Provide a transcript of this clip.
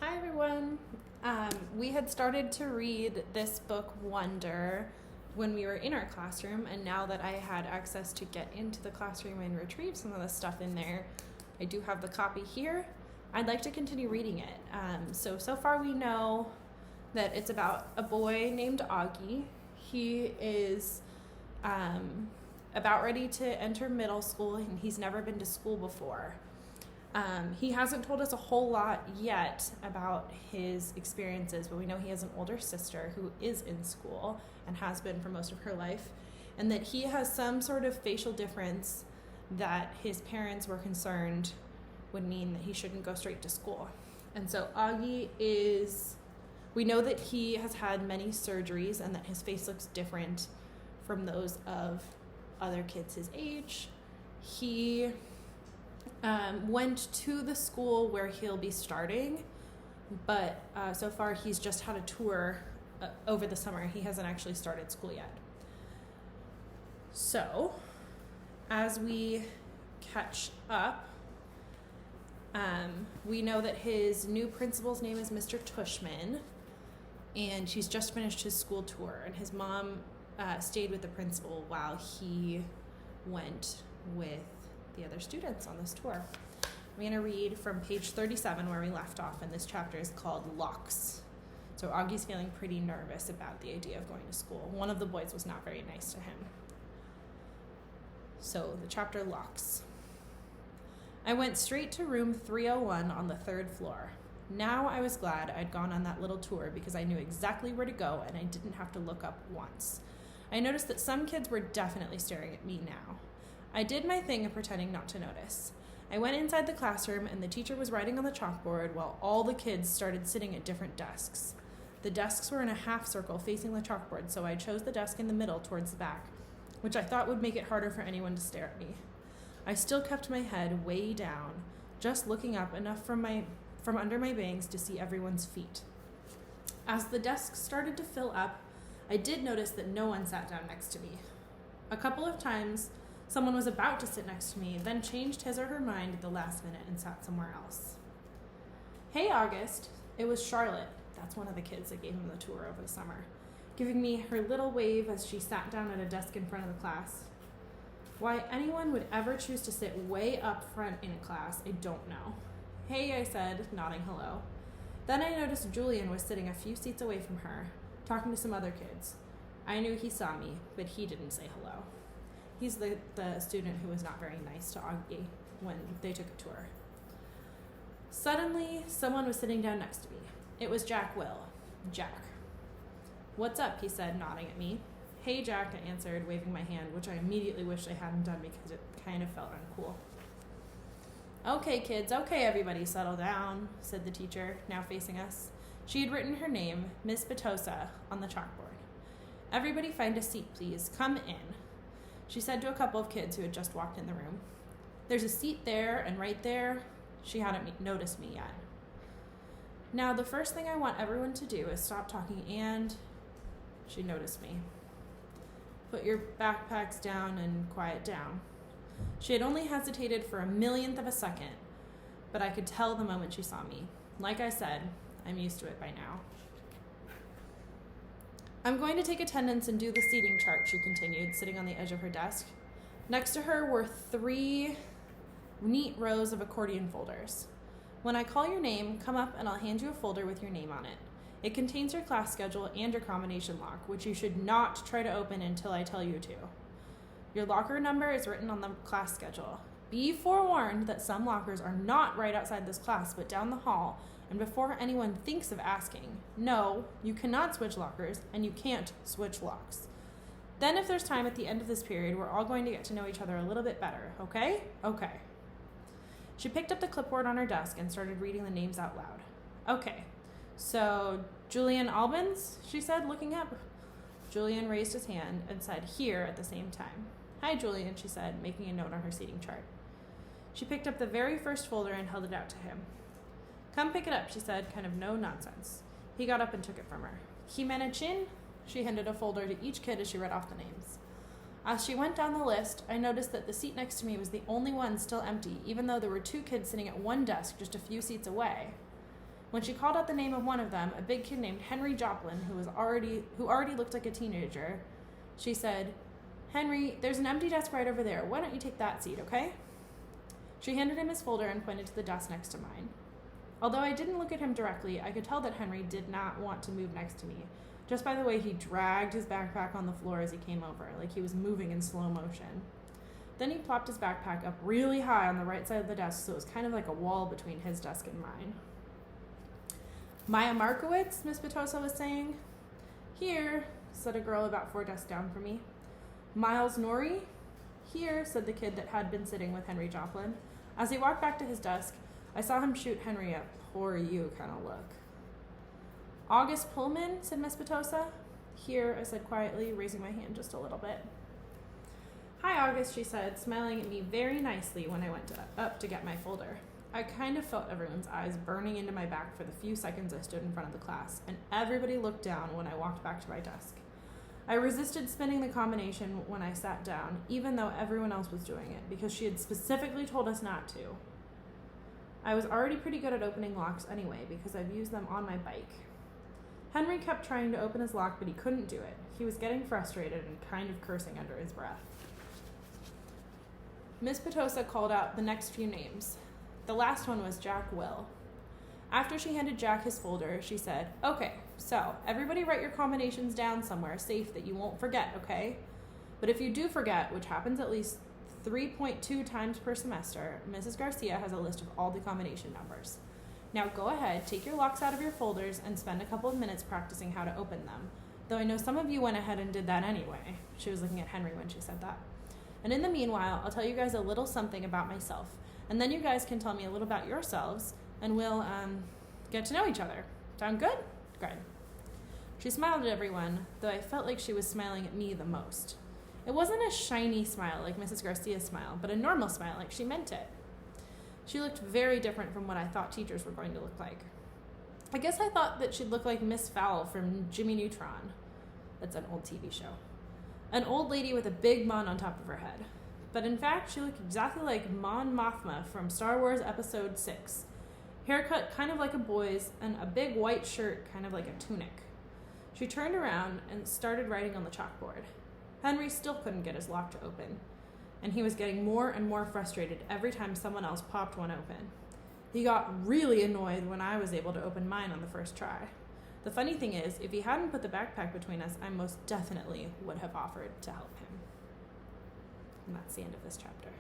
Hi everyone. We had started to read this book Wonder when we were in our classroom, and now that I had access to get into the classroom and retrieve some of the stuff in there, I do have the copy here. I'd like to continue reading it. So far we know that it's about a boy named Augie. He is about ready to enter middle school, and he's never been to school before. He hasn't told us a whole lot yet about his experiences, but we know he has an older sister who is in school and has been for most of her life, and that he has some sort of facial difference that his parents were concerned would mean that he shouldn't go straight to school. And so Augie we know that he has had many surgeries and that his face looks different from those of other kids his age. He went to the school where he'll be starting, but so far he's just had a tour over the summer. He hasn't actually started school yet. So, as we catch up, we know that his new principal's name is Mr. Tushman, and she's just finished his school tour, and his mom stayed with the principal while he went with the other students on this tour. I'm going to read from page 37 where we left off, and this chapter is called Locks. So Augie's feeling pretty nervous about the idea of going to school. One of the boys was not very nice to him. So the chapter Locks. I went straight to room 301 on the third floor. Now I was glad I'd gone on that little tour because I knew exactly where to go and I didn't have to look up once. I noticed that some kids were definitely staring at me now. I did my thing of pretending not to notice. I went inside the classroom and the teacher was writing on the chalkboard while all the kids started sitting at different desks. The desks were in a half circle facing the chalkboard, so I chose the desk in the middle towards the back, which I thought would make it harder for anyone to stare at me. I still kept my head way down, just looking up enough from under my bangs to see everyone's feet. As the desks started to fill up, I did notice that no one sat down next to me. A couple of times, someone was about to sit next to me, then changed his or her mind at the last minute and sat somewhere else. Hey, August. It was Charlotte. That's one of the kids that gave him the tour over the summer, giving me her little wave as she sat down at a desk in front of the class. Why anyone would ever choose to sit way up front in a class, I don't know. Hey, I said, nodding hello. Then I noticed Julian was sitting a few seats away from her, talking to some other kids. I knew he saw me, but he didn't say hello. He's the student who was not very nice to Augie when they took a tour. Suddenly, someone was sitting down next to me. It was Jack Will. Jack. What's up, he said, nodding at me. Hey, Jack, I answered, waving my hand, which I immediately wished I hadn't done because it kind of felt uncool. Okay, kids, okay, everybody, settle down, said the teacher, now facing us. She had written her name, Miss Batosa, on the chalkboard. Everybody find a seat, please. Come in, she said to a couple of kids who had just walked in the room. There's a seat there and right there. She hadn't noticed me yet. Now, the first thing I want everyone to do is stop talking and... She noticed me. Put your backpacks down and quiet down. She had only hesitated for a millionth of a second, but I could tell the moment she saw me. Like I said, I'm used to it by now. I'm going to take attendance and do the seating chart, she continued, sitting on the edge of her desk. Next to her were 3 neat rows of accordion folders. When I call your name, come up and I'll hand you a folder with your name on it. It contains your class schedule and your combination lock, which you should not try to open until I tell you to. Your locker number is written on the class schedule. Be forewarned that some lockers are not right outside this class, but down the hall, and before anyone thinks of asking, no, you cannot switch lockers, and you can't switch locks. Then if there's time at the end of this period, we're all going to get to know each other a little bit better, okay? Okay. She picked up the clipboard on her desk and started reading the names out loud. Okay, so Julian Albans, she said, looking up. Julian raised his hand and said, here, at the same time. Hi, Julian, she said, making a note on her seating chart. She picked up the very first folder and held it out to him. Come pick it up, she said, kind of no nonsense. He got up and took it from her. Jimena Chin? She handed a folder to each kid as she read off the names. As she went down the list, I noticed that the seat next to me was the only one still empty, even though there were 2 kids sitting at one desk just a few seats away. When she called out the name of one of them, a big kid named Henry Joplin, who already looked like a teenager, she said, "Henry, there's an empty desk right over there. Why don't you take that seat, okay?" She handed him his folder and pointed to the desk next to mine. Although I didn't look at him directly, I could tell that Henry did not want to move next to me, just by the way he dragged his backpack on the floor as he came over, like he was moving in slow motion. Then he plopped his backpack up really high on the right side of the desk, so it was kind of like a wall between his desk and mine. "Maya Markowitz," Miss Petosa was saying. "Here," said a girl about 4 desks down from me. "Miles Norrie?" "Here," said the kid that had been sitting with Henry Joplin. As he walked back to his desk, I saw him shoot Henry a "poor you" kind of look. "August Pullman," said Miss Petosa. "Here," I said quietly, raising my hand just a little bit. "Hi, August," she said, smiling at me very nicely when I went up to get my folder. I kind of felt everyone's eyes burning into my back for the few seconds I stood in front of the class, and everybody looked down when I walked back to my desk. I resisted spinning the combination when I sat down, even though everyone else was doing it, because she had specifically told us not to. I was already pretty good at opening locks anyway, because I've used them on my bike. Henry kept trying to open his lock, but he couldn't do it. He was getting frustrated and kind of cursing under his breath. Miss Petosa called out the next few names. The last one was Jack Will. After she handed Jack his folder, she said, "Okay, so everybody write your combinations down somewhere safe that you won't forget, okay? But if you do forget, which happens at least 3.2 times per semester, Mrs. Garcia has a list of all the combination numbers. Now go ahead, take your locks out of your folders, and spend a couple of minutes practicing how to open them. Though I know some of you went ahead and did that anyway." She was looking at Henry when she said that. "And in the meanwhile, I'll tell you guys a little something about myself, and then you guys can tell me a little about yourselves, and we'll get to know each other. Sound good?" Good. She smiled at everyone, though I felt like she was smiling at me the most. It wasn't a shiny smile like Mrs. Garcia's smile, but a normal smile like she meant it. She looked very different from what I thought teachers were going to look like. I guess I thought that she'd look like Miss Fowl from Jimmy Neutron. That's an old TV show. An old lady with a big mun on top of her head. But in fact, she looked exactly like Mon Mothma from Star Wars Episode 6. Haircut kind of like a boy's, and a big white shirt kind of like a tunic. She turned around and started writing on the chalkboard. Henry still couldn't get his lock to open, and he was getting more and more frustrated every time someone else popped one open. He got really annoyed when I was able to open mine on the first try. The funny thing is, if he hadn't put the backpack between us, I most definitely would have offered to help him. And that's the end of this chapter.